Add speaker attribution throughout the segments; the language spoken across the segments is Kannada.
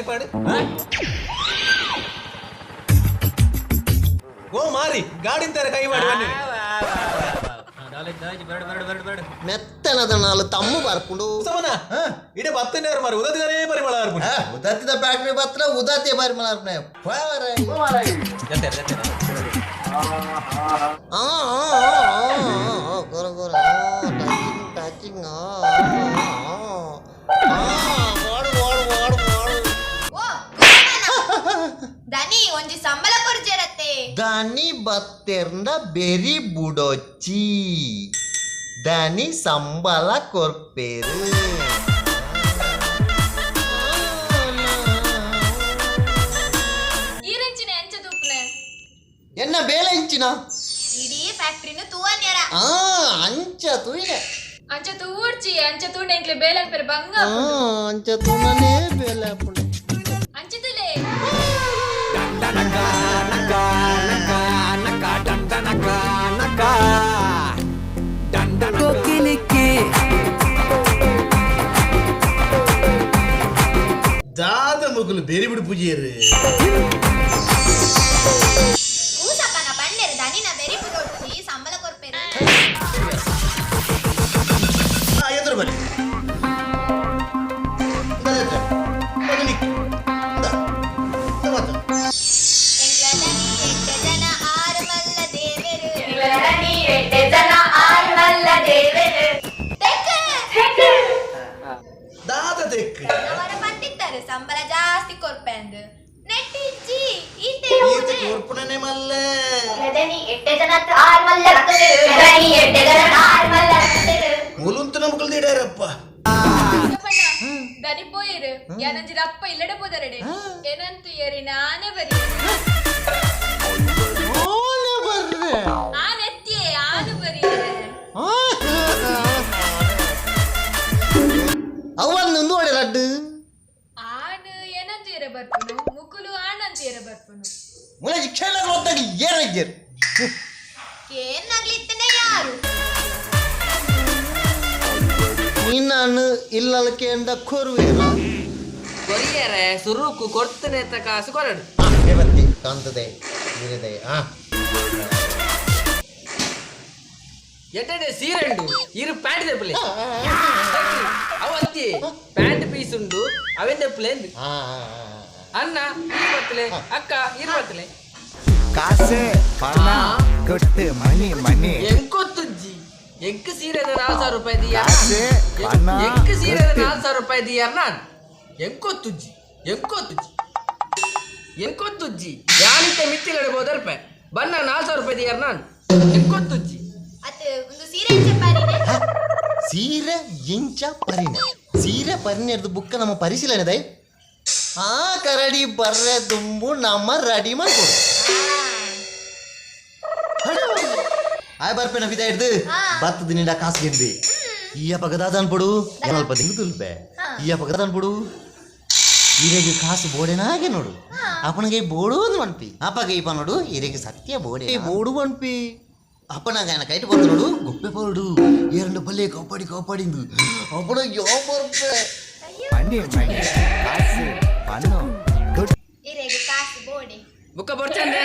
Speaker 1: ಕೈ ಪಾಡು ಓ ಮಾರಿ ಗಾಡಿನ ತರ ಕೈ ಮಾಡಿ ಬನ್ನಿ
Speaker 2: ಮೆತ್ತನದ ನಾಳು ತಮ್ಮ ಬರ್ಕೊಂಡು
Speaker 1: ಸಮನ ಇಡೀ ಬತ್ತನೇರು ಮಾರಿ ಉದತಿದಾನೇ ಪರಿಮಳ ಅರ್ಪಣ
Speaker 2: ಉದತ್ತಿದ ಫ್ಯಾಕ್ಟ್ರಿ ಬತ್ತಲ ಉದತಿಯ ಪರಿಮಳ ಅರ್ಪಣ ಟಚಿಂಗ್
Speaker 3: ದನಿ ಒಂಜಿ ಸಂಬಳ ಕೊರ್ಜೆರತ್ತೆ
Speaker 2: ದನಿ ಬತ್ತೆರ್ನ ಬೆರಿ ಬುಡೊಚ್ಚಿ ದನಿ ಸಂಬಳ ಕೊರ್ಪೇರು
Speaker 3: ಈರೆಂಚಿನ ಎಂಚ ತೂಪ್ನೆ
Speaker 2: ಎನ್ನ ಬೇಲೆ ಇಂಚಿನ
Speaker 3: ಇಡೀ ಫ್ಯಾಕ್ಟ್ರಿನು ತೂವನ್ಯರ
Speaker 2: ಅಂಚ ತುಯಿನೆ
Speaker 3: ಅಂಚ ತೂಡ್ಚಿ ಅಂಚ ತೂಂಡೆ ಎಂಕ್ಲೆ ಬೇಲನ್ ಪೆರ ಬಂಗ
Speaker 2: ಅಂಚ ತುನನೇ ಬೇಲೆ ಅಪ್ಪುಂಡು
Speaker 3: ಅಂಚ ತುಲೆ
Speaker 4: ದಾದ ಮಗುಲು ಬೇರೆ ಬಿಡು ಪೂಜೆಯರು
Speaker 3: ಕೂಸಪ್ಪನ ಬಣ್ಣೆರು ದನಿನ ಬೆರಿ ಪುದೊಡ್ಚಿ ಸಂಬಳ ಕೊರ್ಪೆರು
Speaker 4: ಎದುರು ಬನ್ನಿ ದಾದ ತೆಕ್ಕು
Speaker 3: ಅವರ ಬಂದಿದ್ದಾರೆ ಸಂಬಳ ಜಾಸ್ತಿ ಕೊರ್ಪೆಂದು ನೆಟ್ಟಿಜ್ಜಿ ಈತೆ
Speaker 4: ಈತ ಕೊರ್ಪುಣನೆ ಮಲ್ಲ ಮುಲುಂತನ ಮಕ್ಕಳು ಇಡಾರಪ್ಪ
Speaker 3: ದನಿ ಪೋಯಿರು ಯಾನಂಜಿ ರಪ್ಪ ಇಲ್ಲಡೆ ಪೋದರಡೆ ಏನಂತು ಏರಿ ನಾನೇ ಬರಿ ಆನೆತ್ತಿ ಆನು ಬರಿ
Speaker 2: ಅವನ್ನ ನೋಡಿ ಲಡ್ಡು
Speaker 3: ಆನು ಏನಂತ ಏರ ಬರ್ಪುನು ಮುಕುಲು ಆನಂತ ಏರ ಬರ್ಪುನು
Speaker 2: ಮುಲ ಶಿಕ್ಷಣ ಓದ್ತಾಗಿ ಏನಾಗ್ಯರು
Speaker 3: ಏನಾಗ್ಲಿತ್ತನೆ ಯಾರು
Speaker 2: ನೀನು ಇಲ್ಲಕ್ಕೆ ಎಂದ ಕೊರುವೇರ
Speaker 1: ಕೊರಿಯರೆ ಸುರುಕು ಕೊಡ್ತನೆ ಅಂತ ಕಾಸು ಕೊರಡು
Speaker 2: ಬತ್ತಿ ಕಾಂತದೆ ಇರದೆ
Speaker 1: ಎಟ್ಟೆ ಸೀರೆಂಡು ಇರು ಪ್ಯಾಂಟ್ ತೆಪ್ಪಲೆ ಅವತ್ತಿ ಪ್ಯಾಂಟ್ ಪೀಸ್ ಉಂಡು ಅವೆನ್ ತೆಪ್ಪಲೆ ಅಣ್ಣ ಇರುವತ್ತಲೆ ಅಕ್ಕ ಇರುವತ್ತಲೆ
Speaker 5: ಕಾಸೆ ಪಣ ಕೊಟ್ಟು ಮನಿ ಮನಿ
Speaker 1: ಎಂಕೊತ್ತುಜ್ಜಿ ಎಂಕ್ ಸೀರೆ 4,000 ರೂಪಾಯಿ ದಿಯಾ
Speaker 5: ಕಾಸೆ ಪಣ
Speaker 1: ಎಂಕ್ ಸೀರೆ 4,000 ರೂಪಾಯಿ ದಿಯಾ ನಾನ್ ಎಂಕೊತ್ತುಜ್ಜಿ ಎಂಕೊತ್ತುಜ್ಜಿ ಯಾನಿತ ಮಿತ್ತಿಲಡೆ ಬೋದರ್ಪೆ ಬಣ್ಣ 4,000 ರೂಪಾಯಿ ದಿಯಾ ನಾನ್ ಎಂಕೊತ್ತುಜ್ಜಿ
Speaker 3: ಅತ್ ಒಂದು ಸೀರೆ ಚಪ್ಪಾರಿನೆ
Speaker 2: ಸೀರೆ ಇಂಚ ಪರಿನೆ ಸೀರೆ ಪರಿನೆರ್ದು ಬುಕ್ಕ ನಮ್ಮ ಪರಿಶೀಲನೆ ಆ ಕರಡಿ ಬರ್ರೆ ದುಂಬು ನಮ್ಮ ರೆಡಿ ಮಾಡ್ಕೊಡು ಆಯ್ ಬರ್ಪೇನ ವಿದ ಹಿಡ್ದು ಬತ್ತದ ನಿಂಡ ಕಾಸು ಗೆಂದಿ ಈ ಪಗದಾದ ಅನ್ಬಿಡು ಸ್ವಲ್ಪ ದಿಂಗು ತುಲ್ಪೆ ಈ ಪಗದಾದ ಅನ್ಬಿಡು ಈರೆಗೆ ಕಾಸು ಬೋಡೆನಾಗೆ ನೋಡು ಅಪ್ಪನಿಗೆ ಬೋಡು ಒಂದು ಮನ್ಪಿ ಅಪ್ಪಗೆ ಇಪ್ಪ ನೋಡು ಈರೆಗೆ ಸತ್ಯ ಬೋಡೆ ಬೋಡು ಮನ್ಪಿ ಅಪ್ಪನಾಗ ఆయన ಕೈಟ್ ಬಂದು ನೋಡು ಗೊಪ್ಪೆ ಪೌಡು ಎರಡು ಬಲ್ಲೆ ಕಾಪಾಡಿಂದು ಅಪ್ಪನ ಯಾವ ಬರ್ಪೆ
Speaker 5: ಮನಿ ಮನಿ ಕಾಸೆ ಪಣ ಕೊಟ್ಟು
Speaker 3: ಇರೆಗೆ ಕಾಸು ಬೋಡೆ
Speaker 1: ಬುಕ್ಕ ಬರ್ಚಂದೆ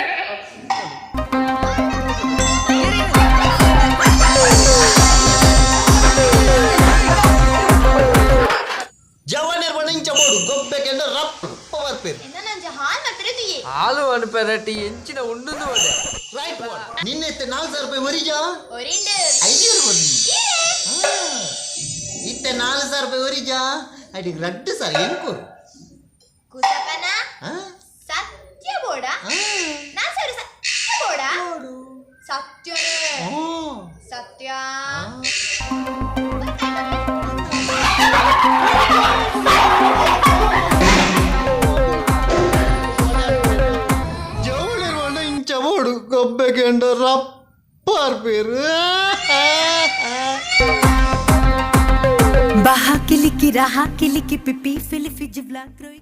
Speaker 2: ಜವಾನೇರ್ ಬಣ್ಣ ಇಂಚ ಬೋಡು ಗೊಬ್ಬೆಕೆಂಡ ರಪ್ಪ ಬರ್ಪೇರು
Speaker 3: ಎನ್ನ ನಂಜ ಹಾಲ್ ಮತ್ತಿರದಿಯೇ
Speaker 1: ಹಾಲು ಅನ್ಪೆರಟಿ ಎಂಚಿನ ಉಂಡುದು ಅದೆ
Speaker 2: ರೈಟ್ ನಿನ್ನೆತ್ತೆ 4,000 ರೂಪಾಯಿ ಒರಿಜಾ
Speaker 3: ಒರಿಂಡು
Speaker 2: 5,000 ಕೊಡ್ಲಿ ಇತ್ತೆ 4,000 ರೂಪಾಯಿ ಒರಿಜಾ ಅಡಿಗೆ ರಡ್ಡು ಸರ್ ಎಂಕೂರು
Speaker 3: ಕೂಸಪ್ಪನ ಸತ್ಯ ಬೋಡ ನಾ ಸರಿ ಸತ್ಯ ಬೋಡ ಸತ್ಯನೇ ಸತ್ಯ
Speaker 2: ಜವಳಿರ್ ಬಣ್ಣ ಇಂಚ ಬೋಡು ಗೊಬ್ಬೆಕೆಂಡ ರಪ್ಪ ಬರ್ಪೇರು
Speaker 6: Baha kiliki raha kiliki pipi filifi jibla kroi